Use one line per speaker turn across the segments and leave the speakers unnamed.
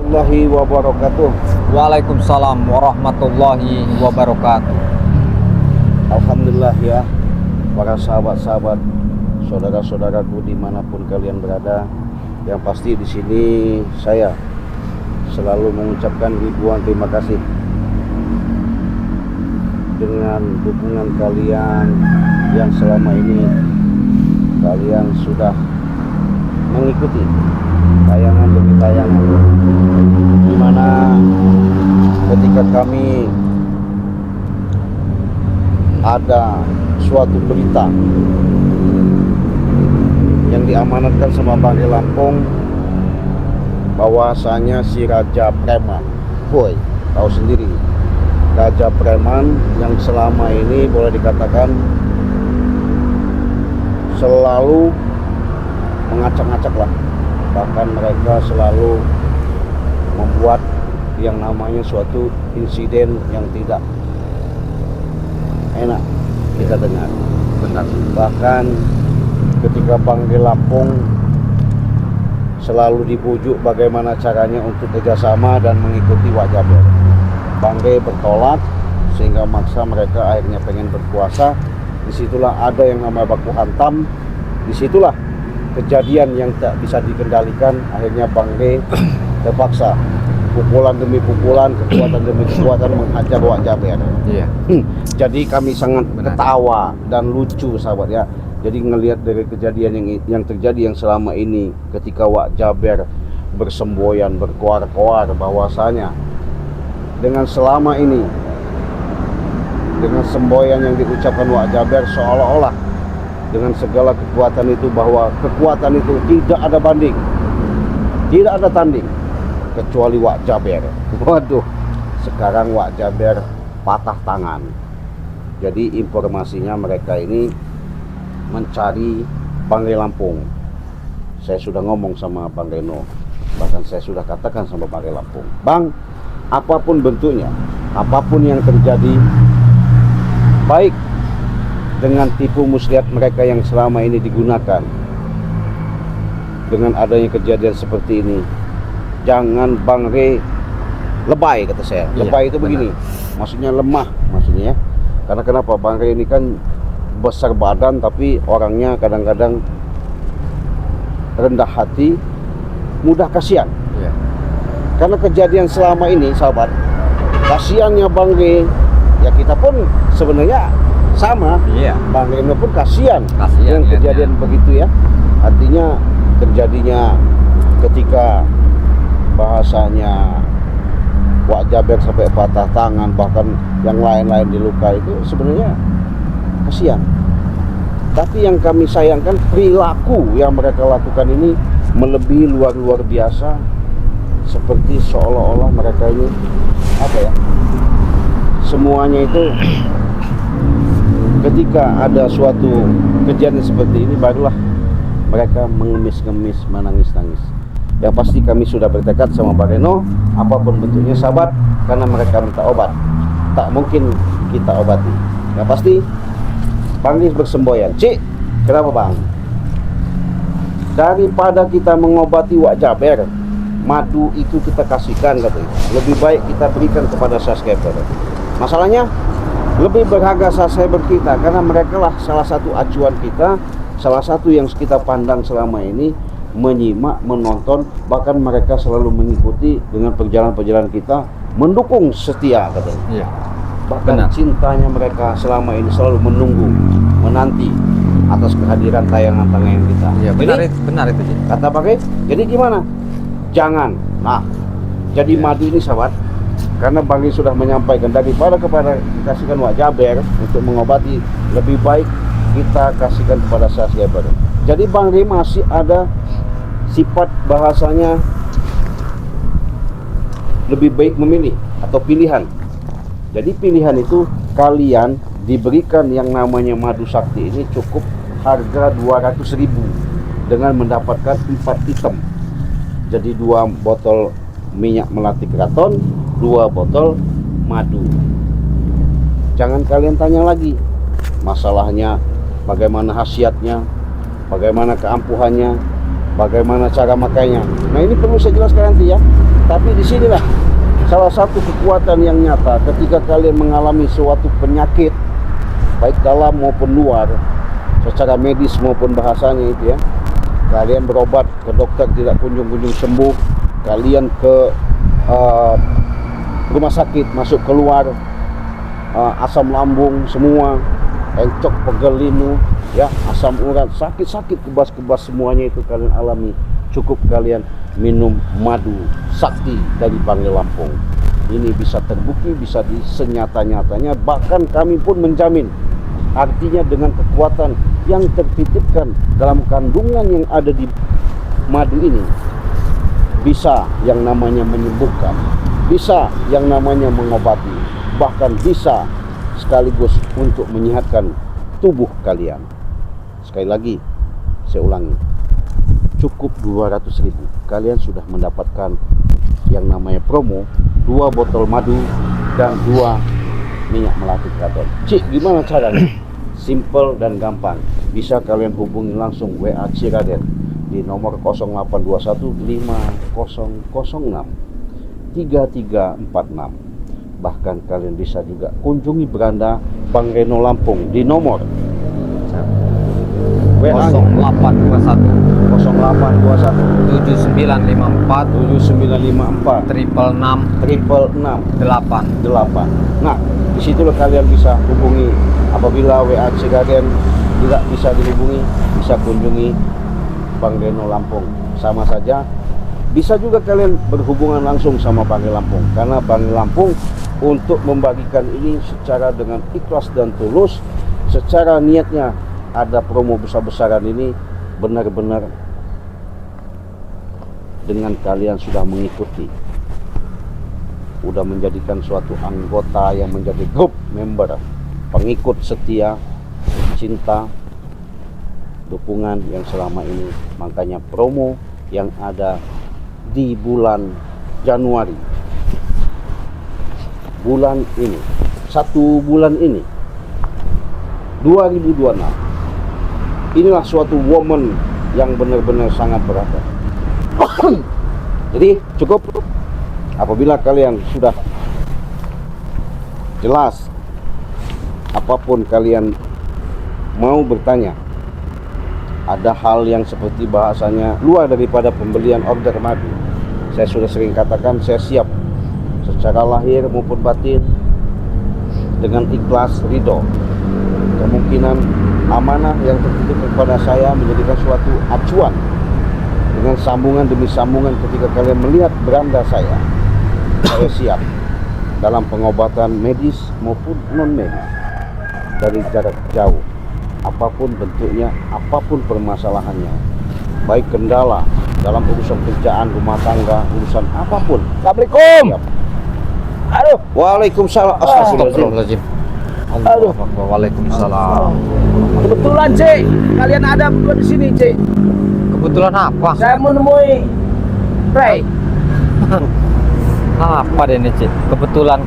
warahmatullahi wabarakatuh.
Waalaikumsalam warahmatullahi wabarakatuh.
Alhamdulillah ya, para sahabat-sahabat, saudara-saudaraku dimanapun kalian berada. Yang pasti di sini saya selalu mengucapkan ribuan terima kasih dengan dukungan kalian yang selama ini kalian sudah mengikuti tayangan demi tayangan, dimana ketika kami ada suatu berita yang diamanatkan sama Bangke Lampung bahwasanya si Raja Preman, boy, tahu sendiri, Raja Preman yang selama ini boleh dikatakan selalu mengacak-ngacak lah, bahkan mereka selalu membuat yang namanya suatu insiden yang tidak enak kita dengar.
Benar.
Bahkan ketika Bangke Lampung selalu dibujuk bagaimana caranya untuk kerjasama dan mengikuti Wak Jaber, Bangke bertolak sehingga maksa mereka akhirnya pengen berkuasa. Disitulah ada yang namanya baku hantam, disitulah kejadian yang tak bisa dikendalikan. Akhirnya Bangke terpaksa pukulan demi pukulan, kekuatan demi kekuatan menghajar Wak Jaber.
Iya.
Jadi kami sangat ketawa dan lucu sahabat ya. Jadi ngelihat dari kejadian yang terjadi yang selama ini ketika Wak Jaber bersemboyan, berkoar-koar bahwasanya dengan selama ini, dengan semboyan yang diucapkan Wak Jaber seolah-olah dengan segala kekuatan itu, bahwa kekuatan itu tidak ada banding, tidak ada tanding kecuali Wak Jaber. Waduh, sekarang Wak Jaber patah tangan. Jadi informasinya mereka ini mencari Bangke Lampung. Saya sudah ngomong sama Bang Reno, bahkan saya sudah katakan sama Bangke Lampung, Bang, apapun bentuknya, apapun yang terjadi, baik dengan tipu muslihat mereka yang selama ini digunakan, dengan adanya kejadian seperti ini, jangan Bangke lebay, kata saya. Lebay itu begini, maksudnya lemah, maksudnya ya. Karena kenapa? Bangke ini kan besar badan tapi orangnya kadang-kadang rendah hati, mudah kasihan.
Iya.
Karena kejadian selama ini sahabat, kasihannya Bangke, ya kita pun sebenarnya sama.
Iya.
Bang Reno pun kasihan dengan
lihatnya.
kejadian begitu ya. Artinya terjadinya ketika bahasanya Wak Jaber sampai patah tangan, bahkan yang lain-lain dilukai, itu sebenarnya kasihan. Tapi yang kami sayangkan perilaku yang mereka lakukan ini melebihi luar biasa, seperti seolah-olah mereka ini apa ya, semuanya itu ketika ada suatu kejadian seperti ini barulah mereka mengemis-ngemis, menangis-nangis. Yang pasti kami sudah bertekad sama Pak Reno, apapun bentuknya sahabat, karena mereka minta obat, tak mungkin kita obati. Yang pasti Bangke bersemboyan, Cik, kenapa Bang? Daripada kita mengobati Wak Jaber, madu itu kita kasihkan, katanya, lebih baik kita berikan kepada subscriber. Masalahnya lebih berharga subscriber kita, karena mereka lah salah satu acuan kita, salah satu yang kita pandang selama ini, menyimak, menonton, bahkan mereka selalu mengikuti dengan perjalanan-perjalanan kita, mendukung setia, katanya.
Iya.
Bahkan
Benar.
cintanya mereka selama ini selalu menunggu, menanti atas kehadiran tayangan-tayangan kita.
Iya,
Jadi,
benar itu.
kata Bangke, jadi gimana? Jangan. Nah, jadi madu ini sahabat, karena Bangke sudah menyampaikan daripada kepada dikasihkan Wak Jaber untuk mengobati, lebih baik kita kasihkan kepada subscriber. Jadi Bangke masih ada sifat bahasanya lebih baik memilih atau pilihan. Jadi pilihan itu kalian diberikan yang namanya madu sakti ini cukup harga 200.000 dengan mendapatkan 4 item. Jadi 2 botol minyak melati keraton, 2 botol madu. Jangan kalian tanya lagi masalahnya, bagaimana khasiatnya, bagaimana keampuhannya, bagaimana cara makainya. Nah, ini perlu saya jelaskan nanti ya. Tapi di sinilah salah satu kekuatan yang nyata ketika kalian mengalami suatu penyakit baik dalam maupun luar, secara medis maupun bahasanya itu ya. Kalian berobat ke dokter tidak kunjung-kunjung sembuh, kalian ke rumah sakit masuk keluar, asam lambung semua, encok, pegel linu, ya, asam urat, sakit-sakit, kebas-kebas semuanya itu kalian alami. Cukup kalian minum madu sakti dari Banggai Lampung. Ini bisa terbukti, bisa senyata-nyatanya, bahkan kami pun menjamin. Artinya dengan kekuatan yang tertitipkan dalam kandungan yang ada di madu ini, bisa yang namanya menyembuhkan, bisa yang namanya mengobati, bahkan bisa sekaligus untuk menyehatkan tubuh kalian. Sekali lagi saya ulangi, cukup 200.000 kalian sudah mendapatkan yang namanya promo 2 botol madu dan 2 minyak melati keraton. Cik, gimana caranya? Simple dan gampang. Bisa kalian hubungi langsung WA Ciraden di nomor 0821 5006 3346. Bahkan kalian bisa juga kunjungi beranda Bang Reno Lampung di nomor WA
0821
0821
7954
7954
666
666
8.
Nah, disitulah kalian bisa hubungi. Apabila WA Ciraden tidak bisa dihubungi, bisa kunjungi Bang Reno Lampung. Sama saja. Bisa juga kalian berhubungan langsung sama Banggai Lampung, karena Banggai Lampung untuk membagikan ini secara dengan ikhlas dan tulus, secara niatnya ada promo besar-besaran ini benar-benar dengan kalian sudah mengikuti, sudah menjadikan suatu anggota yang menjadi grup member, pengikut setia, cinta, dukungan yang selama ini. Makanya promo yang ada di bulan Januari, bulan ini, 1 bulan ini 2026, inilah suatu momen yang benar-benar sangat berharga. Jadi cukup apabila kalian sudah jelas, apapun kalian mau bertanya, ada hal yang seperti bahasanya luar daripada pembelian order madu, saya sudah sering katakan, saya siap secara lahir maupun batin dengan ikhlas ridho. Kemungkinan amanah yang tertitip kepada saya menjadikan suatu acuan dengan sambungan demi sambungan. Ketika kalian melihat beranda saya siap dalam pengobatan medis maupun non medis dari jarak jauh, apapun bentuknya, apapun permasalahannya, baik kendala dalam urusan kerjaan, rumah tangga, urusan apapun.
Assalamualaikum.
Siap.
Aduh.
Waalaikumsalam. Astagfirullahaladzim.
Aduh. Waalaikumsalam.
Kebetulan, Cik, kalian ada di sini, Cik.
Kebetulan apa?
Saya menemui Ray.
Apa deh ini, Cik? Kebetulan.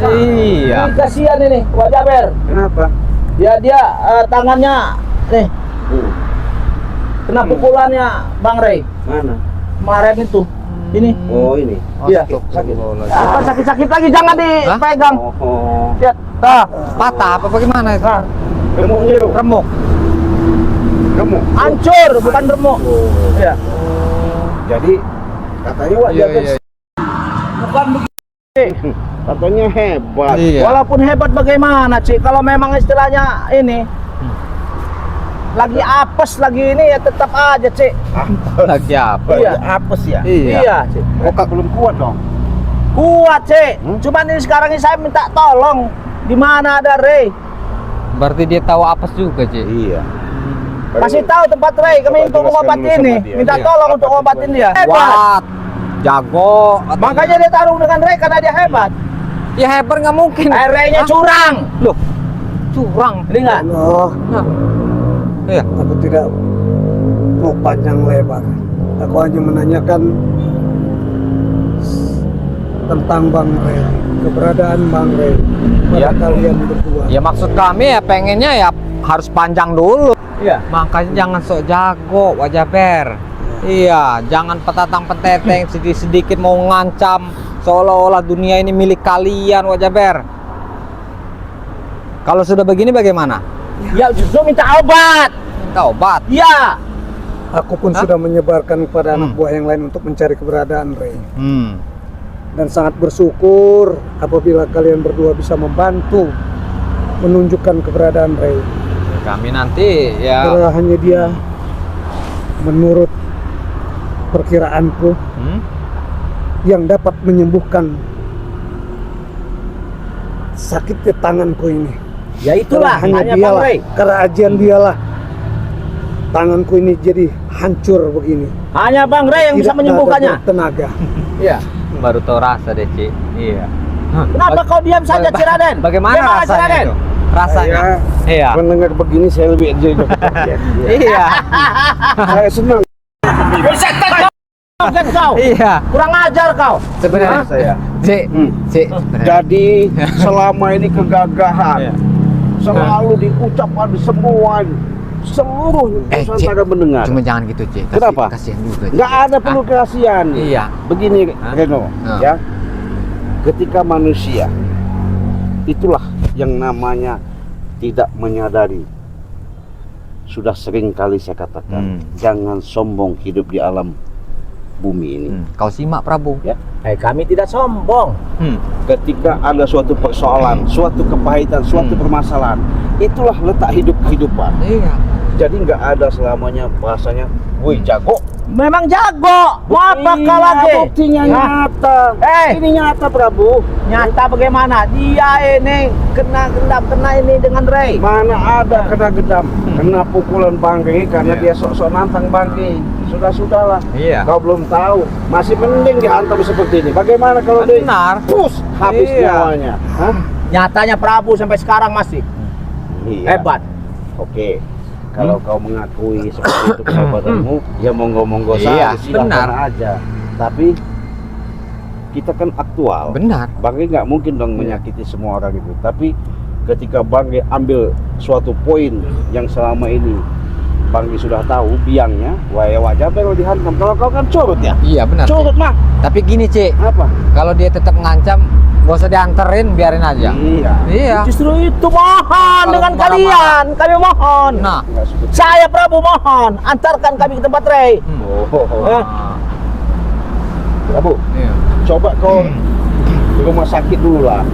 Iya.
Ini kasihan ini, Wak Jaber.
Kenapa?
Dia tangannya nih kena pukulannya Bang Ray
Mana?
kemarin itu. Ini.
Oh, ini.
Iya.
Sakit.
Apa sakit-sakit lagi, jangan dipegang.
Oh.
Lihat. Nah,
Patah apa bagaimana itu?
nah,
Remuknya dong.
Remuk.
Remuk.
hancur bukan remuk.
Oh.
Ya.
Jadi katanya Wak
Iya,
Jaber
iya.
Bukan begitu.
katanya hebat.
Iya.
Walaupun hebat bagaimana, Cik, kalau memang istilahnya ini lagi apes lagi ini ya tetap aja, Cik.
Lagi apa?
Iya.
Apes ya?
Iya, Cik.
Otak belum kuat dong.
Kuat, Cik. Cuman ini sekarang ini saya minta tolong. Di mana ada Ray?
Berarti dia tahu apes juga, Cik.
Iya.
Kasih tahu tempat Ray, kami untuk
jelaskan
ngobatin
dulu
ini.
sama dia.
Minta
Iya.
tolong untuk ngobatin dia. Hebat.
Kuat, jago.
Makanya dia tarung dengan Ray karena dia hebat.
ya hebat nggak mungkin.
Ray-nya
Hah?
curang.
Loh, curang.
Ini enggak?
Allah,
Nah. Iya.
aku tidak mau panjang lebar. Aku hanya menanyakan tentang Bang Ray, keberadaan Bang Ray pada
Iya.
kalian berdua.
Ya maksud kami ya pengennya ya harus panjang dulu.
Iya.
Makanya jangan sok jago, Wak Jaber. Iya, jangan petatang peteteng sedikit-sedikit mau ngancam seolah-olah dunia ini milik kalian, Wak Jaber. Kalau sudah begini bagaimana?
Ya justru minta obat.
Minta obat.
Ya.
Aku pun sudah menyebarkan kepada anak buah yang lain untuk mencari keberadaan Ray. Dan sangat bersyukur apabila kalian berdua bisa membantu menunjukkan keberadaan Ray.
Kami nanti ya.
Karena hanya dia menurut perkiraanku yang dapat menyembuhkan sakitnya tanganku ini.
Ya itulah
Karena
hanya Bang
dialah,
Ray.
karena ajian dialah tanganku ini jadi hancur begini.
Hanya Bang Ray yang bisa
Tidak
menyembuhkannya.
ada tenaga.
Iya. Baru tahu rasa deh, Ci. Iya.
Kenapa kau diam saja, Ciraden?
Bagaimana
Gimana,
rasanya
Ciraden?
itu? Rasanya. Iya.
Mendengar begini saya lebih enjoy kepastian.
Iya.
Saya senang.
Kan kau.
Iya.
Kurang ajar kau.
Sebenarnya
saya.
Ci, Ci.
Jadi selama ini kegagahan
Iya.
selalu diucapkan semua seluruh Nusantara mendengar.
Cuma jangan gitu, Ci.
Kenapa?
Kasihan juga. Ci.
Nggak ada perlu kasihan.
Iya.
Begini Reno,
Ah.
ya. Ketika manusia itulah yang namanya tidak menyadari. Sudah sering kali saya katakan, jangan sombong hidup di alam bumi ini.
Kau simak, Prabu.
Ya.
Kami tidak sombong.
Ketika ada suatu persoalan, suatu kepahitan, suatu permasalahan, itulah letak hidup kehidupan.
Iya.
Jadi nggak ada selamanya bahasanya, woi jago.
Memang jago. Mau apa kau lagi?
Buktinya
Hah?
nyata. Ini nyata Prabu.
Nyata bagaimana? Dia ini kena gendam, kena ini dengan Ray.
Mana ada kena gedam, kena pukulan Bangke karena dia sok-sok nantang Bangke. Sudah-sudahlah.
Iya.
Kau belum tahu. Masih mending dihantam seperti ini. Bagaimana kalau dia
Benar.
push habis
Iya.
nyawanya? Hah?
Nyatanya Prabu sampai sekarang masih
Iya.
hebat.
Oke. Kalau kau mengakui seperti itu persahabatanmu, ya monggo-monggo
Iya,
saja, silahkan
benar.
aja. Tapi kita kan aktual.
Benar.
Bangke nggak mungkin dong menyakiti semua orang itu. Tapi ketika Bangke ambil suatu poin yang selama ini Bangke sudah tahu biangnya, wajah baru dihantam. Kalau kau kan curut ya,
Iya, benar. Ci.
curut mah.
Tapi gini, Ci.
Apa?
Kalau dia tetap ngancam, gak usah dianterin, biarin aja.
Iya.
Iya.
Justru itu mohon dengan
marah-marah.
kalian. Kami mohon.
Nah.
Nggak suka.
Saya Prabu mohon, antarkan kami ke tempat Ray.
Oh.
Hah?
Prabu,
Iya.
coba kau ke rumah sakit dulu lah.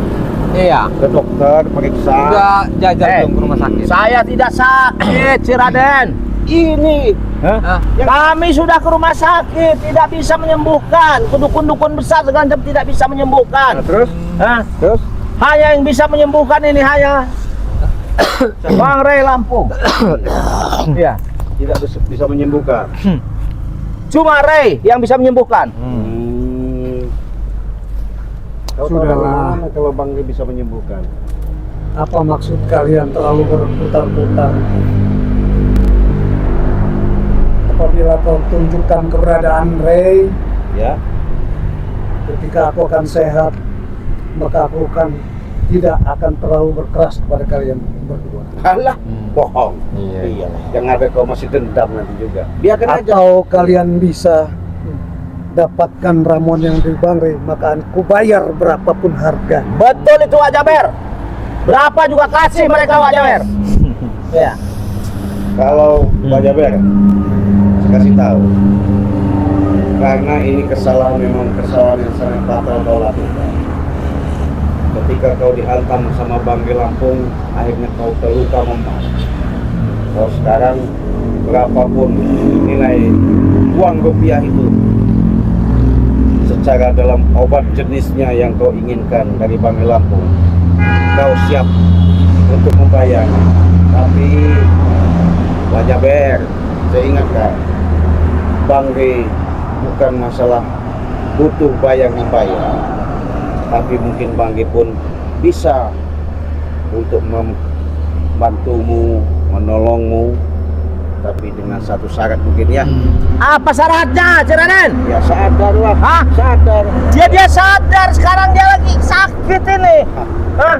Iya.
Ke dokter, periksa.
Udah jajar belum ke rumah sakit?
Saya tidak sakit, Ciraden.
Ini
Hah?
Kami sudah ke rumah sakit, tidak bisa menyembuhkan. Dukun-dukun besar segala macam tidak bisa menyembuhkan.
Nah, terus?
Hah?
Terus?
Hanya yang bisa menyembuhkan ini hanya Bang Ray Lampung. Iya.
Tidak bisa menyembuhkan.
Cuma Ray yang bisa menyembuhkan.
Kau tahu
Sudahlah.
bagaimana kalau Bang Ray bisa menyembuhkan?
Apa maksud kalian terlalu berputar-putar? Apabila kau tunjukkan keberadaan Ray,
Ya.
ketika aku akan sehat, maka aku tidak akan terlalu berkeras kepada kalian berdua.
Alah, bohong.
Iya.
Yang ada kau masih dendam nanti juga. Biarkan aja.
Atau kalian bisa dapatkan ramuan yang dari Bang Ray, maka aku bayar berapapun harga.
Betul itu Wak Jaber. Berapa juga kasih mereka Wak Jaber. Ya.
Kalau Pak Jaber, saya kasih tahu. Karena ini kesalahan, memang kesalahan yang sangat fatal kau lakukan. Ketika kau dihantam sama Bangke Lampung, akhirnya kau terluka memar. Kau sekarang berapapun nilai uang rupiah itu, secara dalam obat jenisnya yang kau inginkan dari Bangke Lampung, kau siap untuk membayarnya. Tapi Pak Jaber, saya ingatkan, Bangke bukan masalah butuh bayar membayar, tapi mungkin Bangke pun bisa untuk membantumu, menolongmu, tapi dengan satu syarat mungkin ya.
Apa syaratnya, Ciraden?
Ya sadarlah.
Hah?
Sadar.
Dia sadar sekarang dia lagi sakit ini. Hah?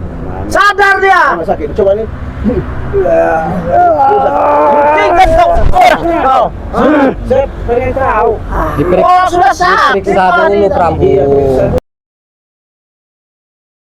Sadar dia.
Mana sakit? Coba nih.
Tingkat kau. Saya pengen tahu.
Diperiksa,
Oh, sudah sakit.
diperiksa dulu Prabu.